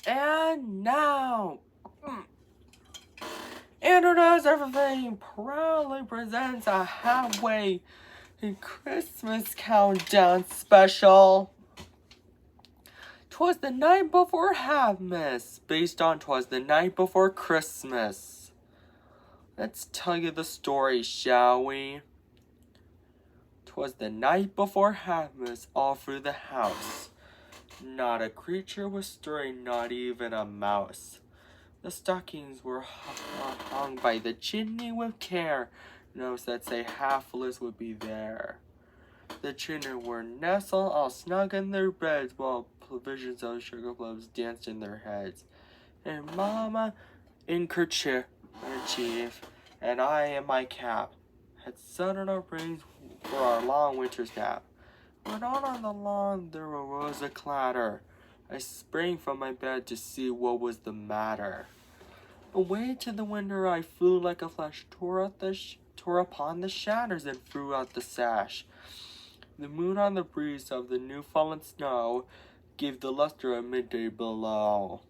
And now, Introduce Everything proudly presents a halfway Christmas countdown special. 'Twas the night before Halfmas, based on 'Twas the night before Christmas. Let's tell you the story, shall we? 'Twas the night before Halfmas, all through the house. Not a creature was stirring, not even a mouse. The stockings were hung by the chimney with care. Notes that say Halfmas would be there. The children were nestled all snug in their beds, while visions of sugar plums danced in their heads. And Mama, in kerchief, and I in my cap, had settled our brains for our long winter's nap. When out on the lawn there arose a clatter. I sprang from my bed to see what was the matter. Away to the window I flew like a flash, tore upon the shatters and threw out the sash. The moon on the breeze of the new fallen snow gave the luster of midday below.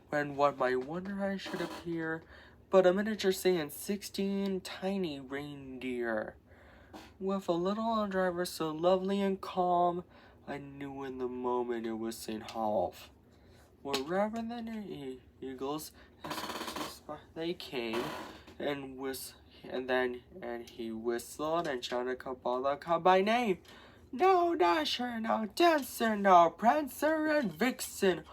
When what my wonder I should appear, but a miniature Saint 16 tiny reindeer. With a little driver so lovely and calm, I knew in the moment it was St. Half. Wherever the eagles, they came, and he whistled and shouted Kabbalah by name. No Dasher, no Dancer, no Prancer and Vixen,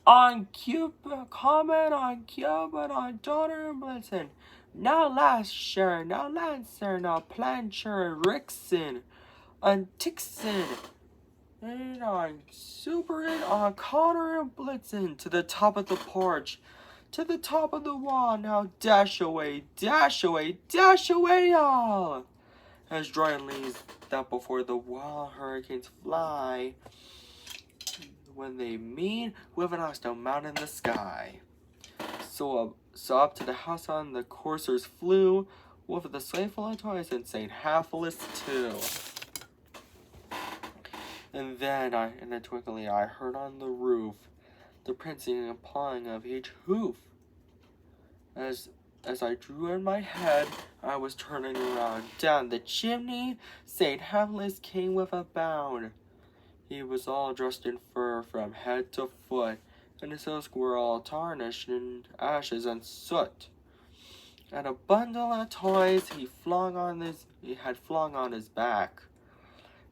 on Cupid, Comet, on Cupid, on Donner and Blitzen. No Lasher, no Lancer, no Plancher and Rixen, on Tixen, and on Superin, on Connor and Blitzen, to the top of the porch, to the top of the wall. Now dash away, dash away, dash away, all! As drying leaves that before the wild hurricanes fly, when they meet with an hostile mountain in the sky. So up to the house on the coursers flew, with the sleigh full of toys and St. Halfmas too. And then in a twinkling I heard on the roof the prancing and pawing of each hoof. As I drew in my head, I was turning around. Down the chimney, St. Halfmas came with a bound. He was all dressed in fur from head to foot, and his hooves were all tarnished in ashes and soot. And a bundle of toys he had flung on his back,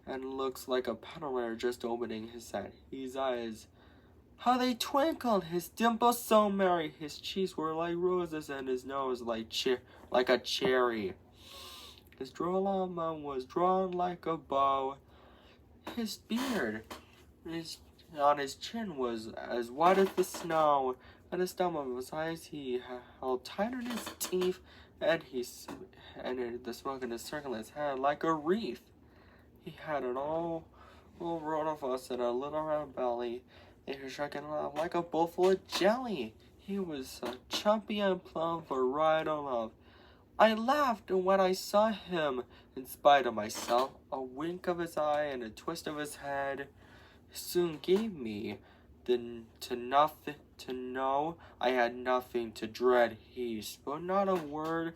and looks like a peddler just opening his eyes. How they twinkled, his dimples so merry, his cheeks were like roses, and his nose like a cherry. His droll mouth was drawn like a bow. His beard on his chin was as white as the snow, and the stem of his eyes he held tighter in his teeth, and the smoke in his circle in his head like a wreath. He had an old road of us and a little round belly. He was shrieking like a bowl full of jelly. He was chumpy and plump for right or love. I laughed when I saw him, in spite of myself. A wink of his eye and a twist of his head soon gave me to know I had nothing to dread. He spoke not a word,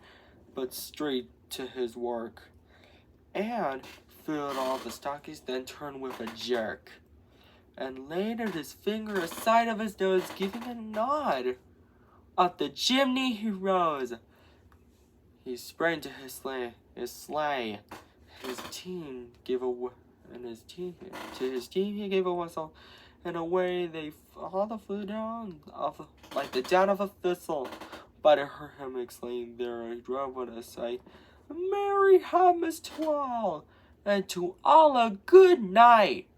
but straight to his work, and filled all the stockings, then turned with a jerk, and laid his finger aside of his nose, giving a nod. Up the chimney he rose. He sprang to his sleigh. His team gave he gave a whistle, and away they all flew down like the down of a thistle. But I heard him exclaim there, I drove with a sight, Merry Halfmas to all, and to all a good night.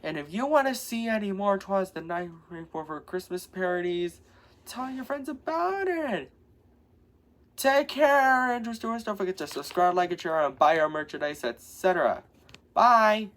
And if you want to see any more 'Twas the Night Before Christmas parodies, tell your friends about it. Take care, and don't forget to subscribe, like, and share, and buy our merchandise, etc. Bye!